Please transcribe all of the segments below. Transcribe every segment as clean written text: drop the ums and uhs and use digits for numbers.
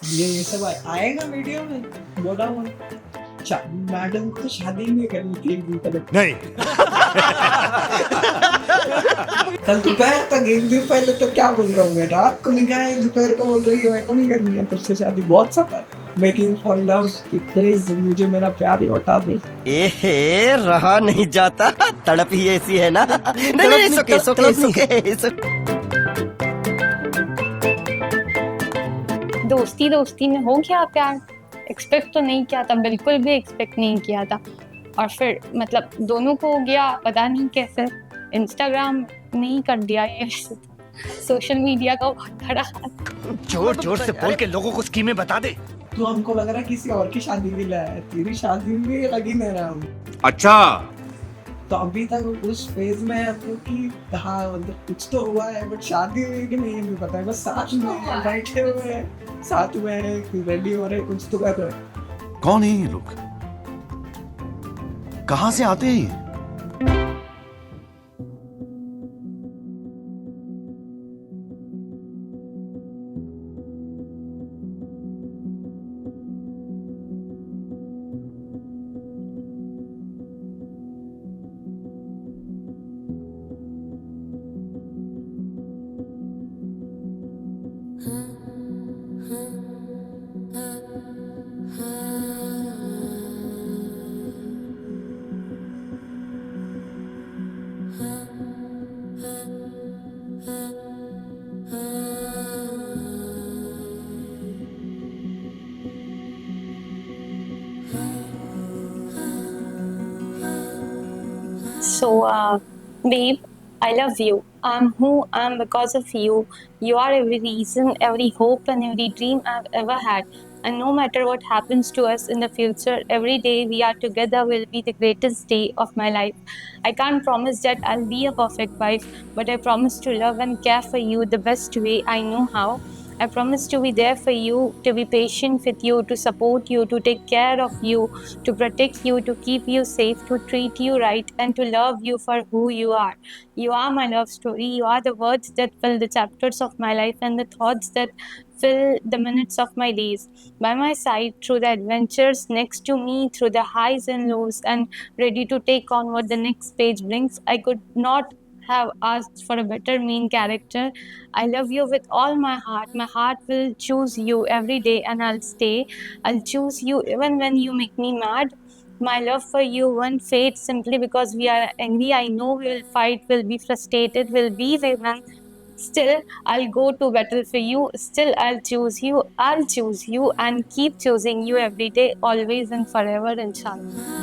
ये सब आएगा वीडियो में, बोला हुआ मैडम को शादी नहीं करनी थी एक दिन पहले। नहीं। कल दोपहर तक एक दिन पहले तो क्या बोल रहा हूँ मैं, रात को नहीं कहा, दोपहर को बोल रही है मेरे को नहीं करनी है तुझसे शादी। बहुत सफर मेकिंग फॉर लव, प्लीज मुझे मेरा प्यार ही लौटा दे। एहे रहा नहीं जाता, तड़प ही ऐसी है ना। नहीं, it's okay. दोस्ती दोस्ती में हो गया प्यार। एक्सपेक्ट तो नहीं किया था, बिल्कुल भी एक्सपेक्ट नहीं किया था। और फिर मतलब दोनों को हो गया, पता नहीं कैसे। इंस्टाग्राम नहीं कर दिया ये सोशल मीडिया का बहुत बड़ा। जोर जोर से बोल के लोगों को स्कीमें बता दे। तो हमको लग रहा है किसी और की शादी भी लाया है, तेरी शादी में लगी नहीं रहा हूँ। अच्छा। तो अभी तक उस फेज में है तो कि हाँ मतलब कुछ तो हुआ है, बट शादी हुई कि नहीं भी पता है। बस साथ में बैठे हुए हैं, साथ में रेडी हो रहे, कुछ तो कर रहे। कौन है ये लोग, कहाँ से आते हैं ये? So, babe, I love you. I'm who I am because of you. You are every reason, every hope, and every dream I've ever had. And no matter what happens to us in the future, every day we are together will be the greatest day of my life. I can't promise that I'll be a perfect wife, but I promise to love and care for you the best way I know how. I promise to be there for you, to be patient with you, to support you, to take care of you, to protect you, to keep you safe, to treat you right, and to love you for who you are. You are my love story. You are the words that fill the chapters of my life and the thoughts that fill the minutes of my days. By my side, through the adventures, next to me, through the highs and lows, and ready to take on what the next page brings. I could not have asked for a better main character. I love you with all my heart. My heart will choose you every day and I'll stay. I'll choose you even when you make me mad. My love for you won't fade simply because we are angry. I know we will fight, we'll be frustrated, we'll be women. Still, I'll go to battle for you. Still, I'll choose you. I'll choose you and keep choosing you every day, always and forever, inshallah.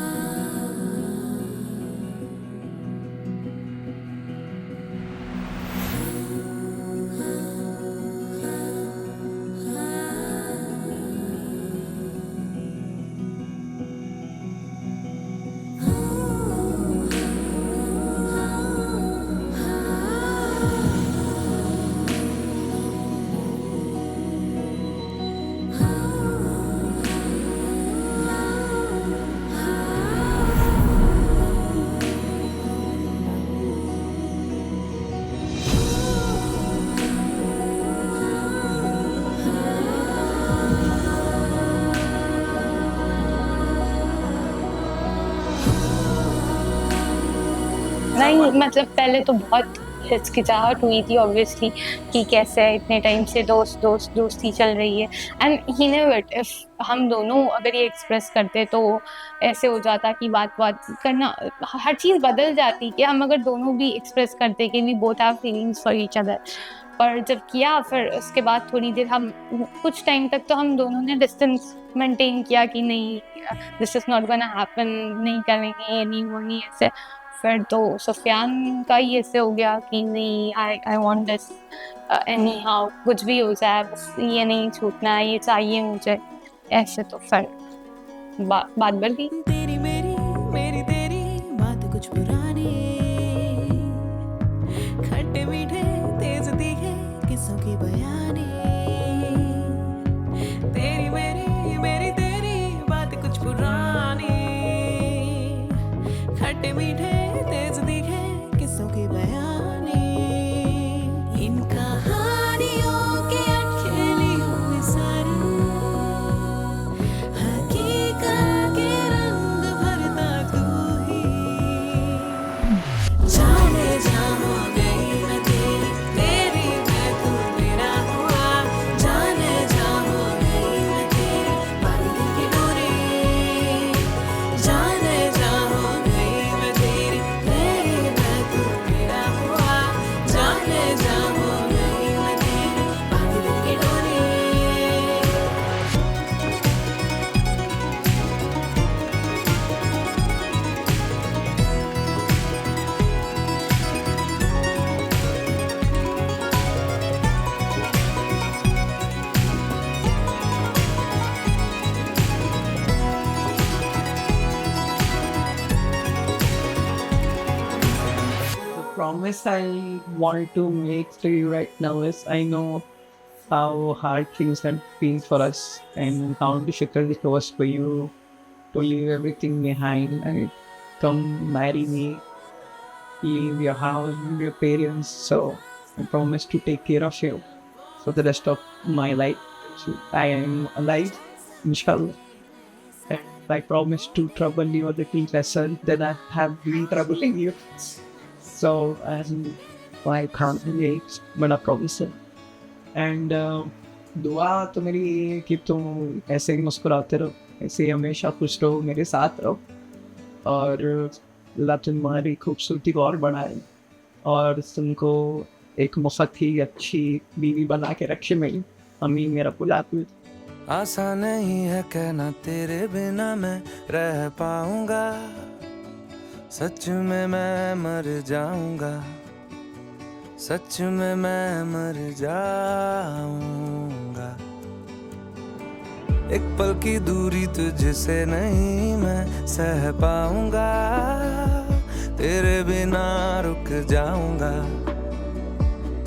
नहीं मतलब पहले तो बहुत हिचकिचाहट हुई थी obviously कि कैसे इतने टाइम से दोस्ती चल रही है। एंड ही नेवर इफ हम दोनों अगर ये एक्सप्रेस करते तो ऐसे हो जाता कि बात करना हर चीज़ बदल जाती कि हम अगर दोनों भी एक्सप्रेस करते कि we both have feelings for each other. पर जब किया फिर उसके बाद थोड़ी देर हम कुछ टाइम तक तो हम दोनों ने डिस्टेंस मेंटेन किया कि नहीं this is not gonna happen, नहीं करेंगे ये नहीं वो नहीं ऐसे। फिर तो सुफियान का ही ऐसे हो गया कि नहीं I want this any how, कुछ भी हो जाए बस ये नहीं छूटना है, ये चाहिए मुझे ऐसे। तो फिर बात बढ़ गई। तेरी मेरी तेरी बात कुछ पुरानी, खट्टे मीठे तेज तीखे किस्सों की बयानी। तेरी मेरी तेरी बात कुछ पुरानी, खट्टे मीठे तेज तीखे किस्सों की बयानी। इन कहानियों के अटखेली हुई सारी promise I want to make to you right now is I know how hard things have been for us and how difficult it was for you to leave everything behind and come marry me, leave your house, leave your parents. So I promise to take care of you for the rest of my life. So I am alive, inshallah. And I promise to trouble you a little lesser than I have been troubling you. So I can't relate, but I promise it. And दुआ तो मेरी ये है कि तुम ऐसे ही मुस्कुराते रहो, ऐसे ही हमेशा खुश रहो, मेरे साथ रहो और अल्लाह तुम्हारी खूबसूरती को और बढ़ाए और तुमको एक बहुत ही अच्छी बीवी बना के रखे मेरी अम्मी मेरा पुलात। आसान नहीं है कहना तेरे बिना मैं रह पाऊंगा, सच में मैं मर जाऊंगा, सच में मैं मर जाऊंगा। एक पल की दूरी तुझसे नहीं मैं सह पाऊंगा, तेरे बिना रुक जाऊंगा,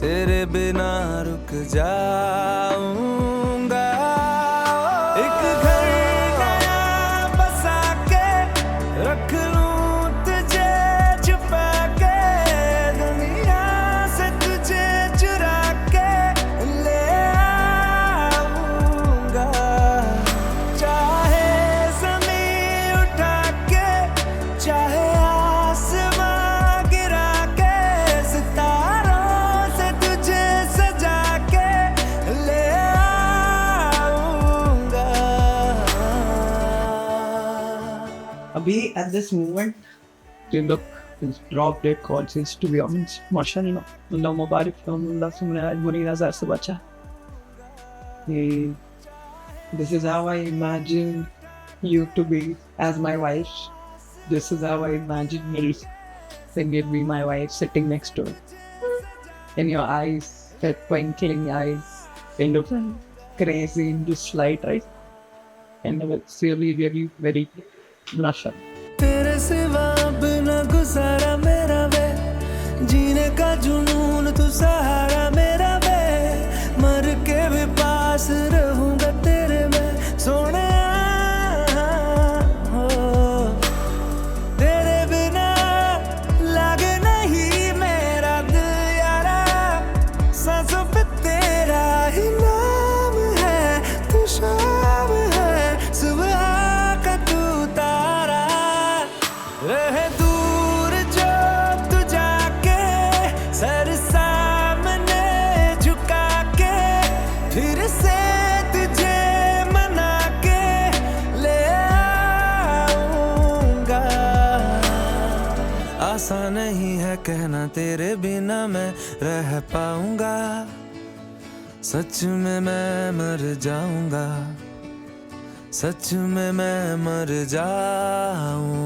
तेरे बिना रुक जाऊंगा। एक घर नया बसा के रख लूं तुझे छुपा के, दुनिया से तुझे चुरा के ले आऊंगा। चाहे ज़मीन उठा के, चाहे आसमां गिरा के, सितारों से तुझे सजा के ले आऊंगा। अभी at this moment you look drop dead gorgeous to be honest. माशाल्लाह, अल्लाह मुबारक हो, अल्लाह तुम्हें बुरी नजर से बचा। This is how I imagine you to be as my wife. This is how I imagine me saying you'd be my wife sitting next to her. In your eyes, that twinkling eyes, kind of crazy in this light, right? And it's really, really very blushing. तेरे सिवा बिना गुजारा मेरा वे, जीने का जुनून तू सहारा मेरा वे, मर के भी पास रहूंगा तेरे मैं सोने हो। तेरे बिना लागे नहीं मेरा दिल यारा, सांसों पे तेरा ही नाम है, तू शाम है सुबह का तू तारा। रहे दूर जो तू जाके, सर सामने झुका के, फिर से तुझे मना के ले आऊंगा। आसान नहीं है कहना तेरे बिना मैं रह पाऊंगा, सच में मैं मर जाऊंगा, सच में मैं मर जाऊंगा।